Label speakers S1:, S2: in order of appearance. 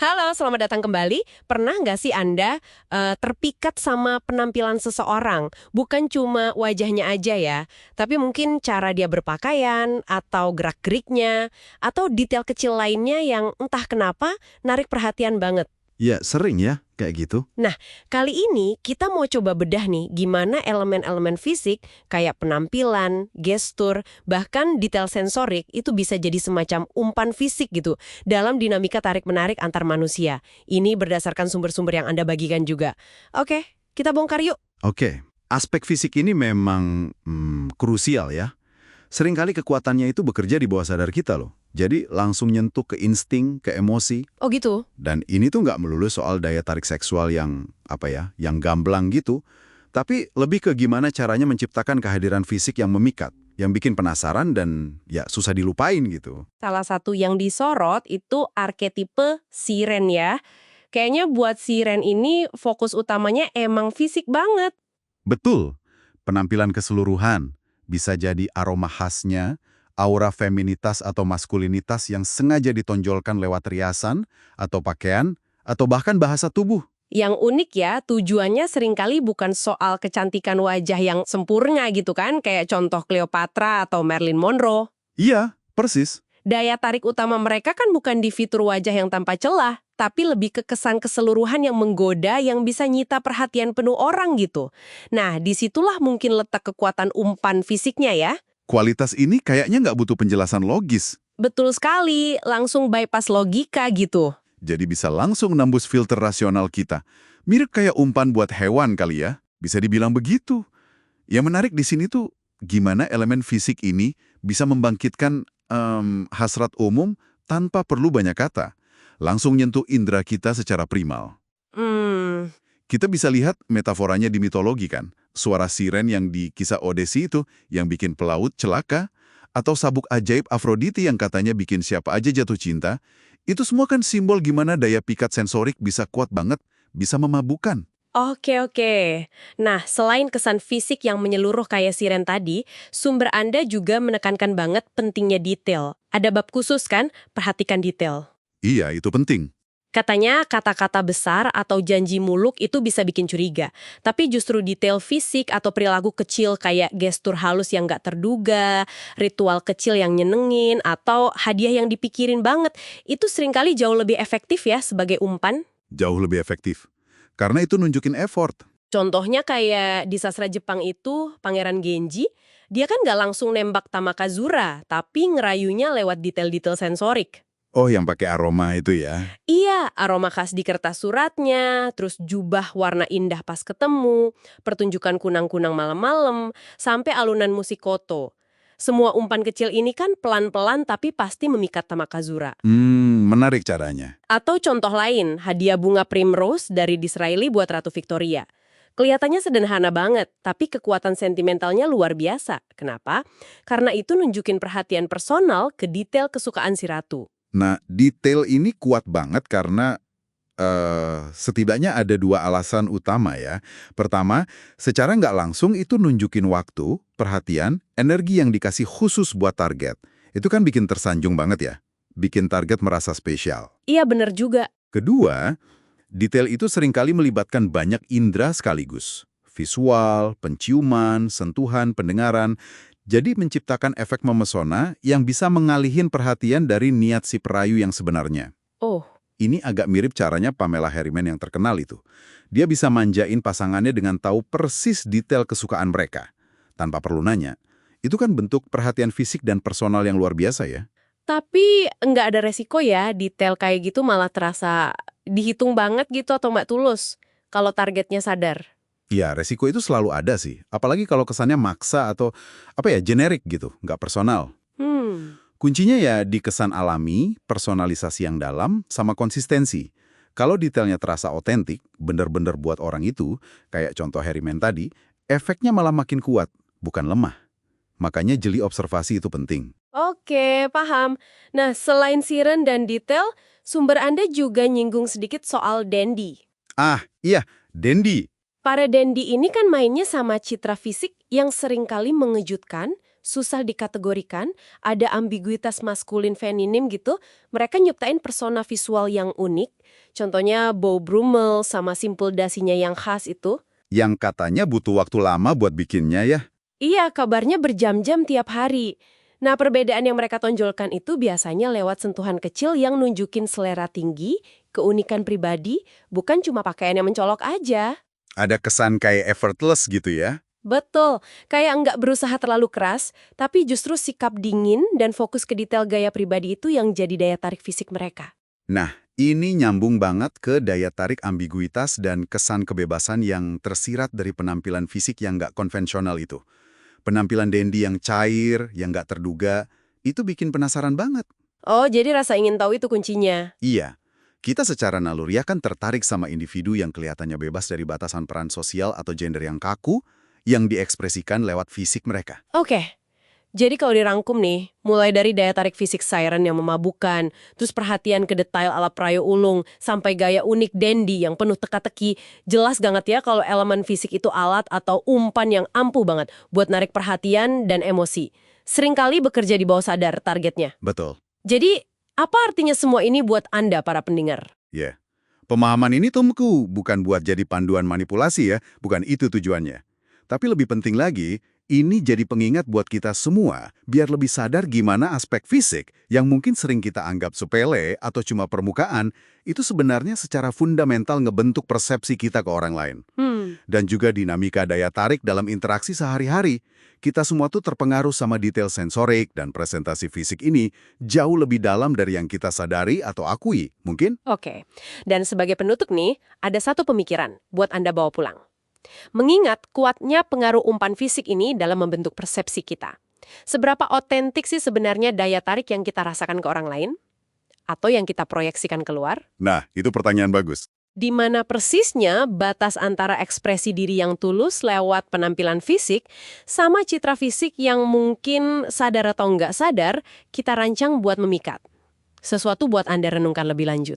S1: Halo, selamat datang kembali. Pernah nggak sih Anda terpikat sama penampilan seseorang? Bukan cuma wajahnya aja ya, tapi mungkin cara dia berpakaian, atau gerak-geriknya, atau detail kecil lainnya yang entah kenapa narik perhatian banget.
S2: Ya, sering ya, kayak gitu.
S1: Nah, kali ini kita mau coba bedah nih gimana elemen-elemen fisik kayak penampilan, gestur, bahkan detail sensorik itu bisa jadi semacam umpan fisik gitu dalam dinamika tarik-menarik antar manusia. Ini berdasarkan sumber-sumber yang Anda bagikan juga. Oke, kita bongkar yuk.
S2: Oke, aspek fisik ini memang krusial ya. Seringkali kekuatannya itu bekerja di bawah sadar kita loh. Jadi langsung nyentuh ke insting, ke emosi.
S1: Oh gitu?
S2: Dan ini tuh nggak melulu soal daya tarik seksual yang, yang gamblang gitu. Tapi lebih ke gimana caranya menciptakan kehadiran fisik yang memikat, yang bikin penasaran dan ya susah dilupain gitu.
S1: Salah satu yang disorot itu arketipe siren ya. Kayaknya buat siren ini fokus utamanya emang fisik banget.
S2: Betul, penampilan keseluruhan bisa jadi aroma khasnya, aura feminitas atau maskulinitas yang sengaja ditonjolkan lewat riasan atau pakaian, atau bahkan bahasa tubuh.
S1: Yang unik ya, tujuannya seringkali bukan soal kecantikan wajah yang sempurna gitu kan, kayak contoh Cleopatra atau Marilyn Monroe.
S2: Iya, persis.
S1: Daya tarik utama mereka kan bukan di fitur wajah yang tanpa celah, tapi lebih ke kesan keseluruhan yang menggoda yang bisa nyita perhatian penuh orang gitu. Nah, disitulah mungkin letak kekuatan umpan fisiknya ya.
S2: Kualitas ini kayaknya nggak butuh penjelasan logis,
S1: Betul sekali, langsung bypass logika gitu.
S2: jadi bisa langsung nembus filter rasional kita. Mirip kayak umpan buat hewan kali ya, bisa dibilang begitu. Yang menarik di sini tuh gimana elemen fisik ini bisa membangkitkan hasrat umum tanpa perlu banyak kata. Langsung nyentuh indera kita secara primal.
S1: Hmm,
S2: Kita bisa lihat metaforanya di mitologi kan. Suara siren yang di kisah Odesi itu yang bikin pelaut celaka, atau sabuk ajaib Afroditi yang katanya bikin siapa aja jatuh cinta, itu semua kan simbol gimana daya pikat sensorik bisa kuat banget, bisa memabukkan.
S1: oke. Nah, selain kesan fisik yang menyeluruh kayak siren tadi, sumber Anda juga menekankan banget pentingnya detail. Ada bab khusus kan, perhatikan detail.
S2: Iya, itu penting.
S1: Katanya kata-kata besar atau janji muluk itu bisa bikin curiga. Tapi justru detail fisik atau perilaku kecil kayak gestur halus yang nggak terduga, ritual kecil yang nyenengin, atau hadiah yang dipikirin banget, itu seringkali jauh lebih efektif ya sebagai umpan.
S2: Jauh lebih efektif. Karena itu nunjukin effort.
S1: Contohnya kayak di sastra Jepang itu, Pangeran Genji, dia kan nggak langsung nembak Tamakazura, tapi ngerayunya lewat detail-detail sensorik.
S2: Oh, yang pakai aroma itu ya.
S1: Iya, aroma khas di kertas suratnya, terus jubah warna indah pas ketemu, pertunjukan kunang-kunang malam-malam, sampai alunan musik koto. Semua umpan kecil ini kan pelan-pelan tapi pasti memikat Tamakazura.
S2: Menarik caranya.
S1: Atau contoh lain, hadiah bunga primrose dari Disraeli buat Ratu Victoria. Kelihatannya sederhana banget, tapi kekuatan sentimentalnya luar biasa. Kenapa? Karena itu nunjukin perhatian personal ke detail kesukaan si ratu.
S2: Nah, detail ini kuat banget karena setidaknya ada dua alasan utama ya. Pertama, secara nggak langsung itu nunjukin waktu, perhatian, energi yang dikasih khusus buat target. Itu kan bikin tersanjung banget ya. Bikin target merasa spesial.
S1: Iya bener juga.
S2: Kedua, detail itu seringkali melibatkan banyak indera sekaligus. Visual, penciuman, sentuhan, pendengaran. Jadi menciptakan efek memesona yang bisa mengalihin perhatian dari niat si perayu yang sebenarnya.
S1: Oh,
S2: Ini agak mirip caranya Pamela Harriman yang terkenal itu. Dia bisa manjain pasangannya dengan tahu persis detail kesukaan mereka. Tanpa perlu nanya. Itu kan bentuk perhatian fisik dan personal yang luar biasa ya.
S1: tapi nggak ada resiko ya, detail kayak gitu malah terasa dihitung banget gitu atau nggak tulus kalau targetnya sadar.
S2: Ya, resiko itu selalu ada sih. Apalagi kalau kesannya maksa atau generik gitu, nggak personal.
S1: Hmm,
S2: Kuncinya ya di kesan alami, personalisasi yang dalam, sama konsistensi. Kalau detailnya terasa otentik, bener-bener buat orang itu, kayak contoh Harryman tadi, efeknya malah makin kuat, bukan lemah. Makanya jeli observasi itu penting.
S1: oke, paham. Nah, selain siren dan detail, sumber Anda juga nyinggung sedikit soal dandy.
S2: Ah, iya, dandy.
S1: Para dandy ini kan mainnya sama citra fisik yang seringkali mengejutkan, susah dikategorikan, ada ambiguitas maskulin feminim gitu, mereka nyiptain persona visual yang unik. Contohnya Beau Brummel sama simpul dasinya yang khas itu.
S2: Yang katanya butuh waktu lama buat bikinnya ya.
S1: Iya, kabarnya berjam-jam tiap hari. Nah, perbedaan yang mereka tonjolkan itu biasanya lewat sentuhan kecil yang nunjukin selera tinggi, keunikan pribadi, bukan cuma pakaian yang mencolok aja.
S2: Ada kesan kayak effortless gitu ya.
S1: Betul, kayak nggak berusaha terlalu keras, tapi justru sikap dingin dan fokus ke detail gaya pribadi itu yang jadi daya tarik fisik mereka.
S2: Nah, ini nyambung banget ke daya tarik ambiguitas dan kesan kebebasan yang tersirat dari penampilan fisik yang nggak konvensional itu. Penampilan Dendi yang cair, yang nggak terduga, itu bikin penasaran banget.
S1: Oh, jadi rasa ingin tahu itu kuncinya.
S2: Iya, kita secara naluriah kan tertarik sama individu yang kelihatannya bebas dari batasan peran sosial atau gender yang kaku, yang diekspresikan lewat fisik mereka.
S1: Oke, jadi kalau dirangkum nih, mulai dari daya tarik fisik Siren yang memabukkan, terus perhatian ke detail ala Prayo Ulung, sampai gaya unik Dendi yang penuh teka-teki, jelas banget ya kalau elemen fisik itu alat atau umpan yang ampuh banget buat narik perhatian dan emosi. Seringkali bekerja di bawah sadar targetnya.
S2: Betul.
S1: Jadi, apa artinya semua ini buat Anda, para pendengar?
S2: Ya. Pemahaman ini Tomku bukan buat jadi panduan manipulasi ya, bukan itu tujuannya. Tapi lebih penting lagi, ini jadi pengingat buat kita semua, biar lebih sadar gimana aspek fisik yang mungkin sering kita anggap sepele atau cuma permukaan, itu sebenarnya secara fundamental ngebentuk persepsi kita ke orang lain. Dan juga dinamika daya tarik dalam interaksi sehari-hari. Kita semua tuh terpengaruh sama detail sensorik dan presentasi fisik ini jauh lebih dalam dari yang kita sadari atau akui, mungkin?
S1: Oke, dan sebagai penutup nih, ada satu pemikiran buat Anda bawa pulang. Mengingat kuatnya pengaruh umpan fisik ini dalam membentuk persepsi kita. Seberapa otentik sih sebenarnya daya tarik yang kita rasakan ke orang lain? Atau yang kita proyeksikan keluar?
S2: Nah, itu pertanyaan bagus.
S1: Di mana persisnya batas antara ekspresi diri yang tulus lewat penampilan fisik sama citra fisik yang mungkin sadar atau nggak sadar kita rancang buat memikat. Sesuatu buat Anda renungkan lebih lanjut.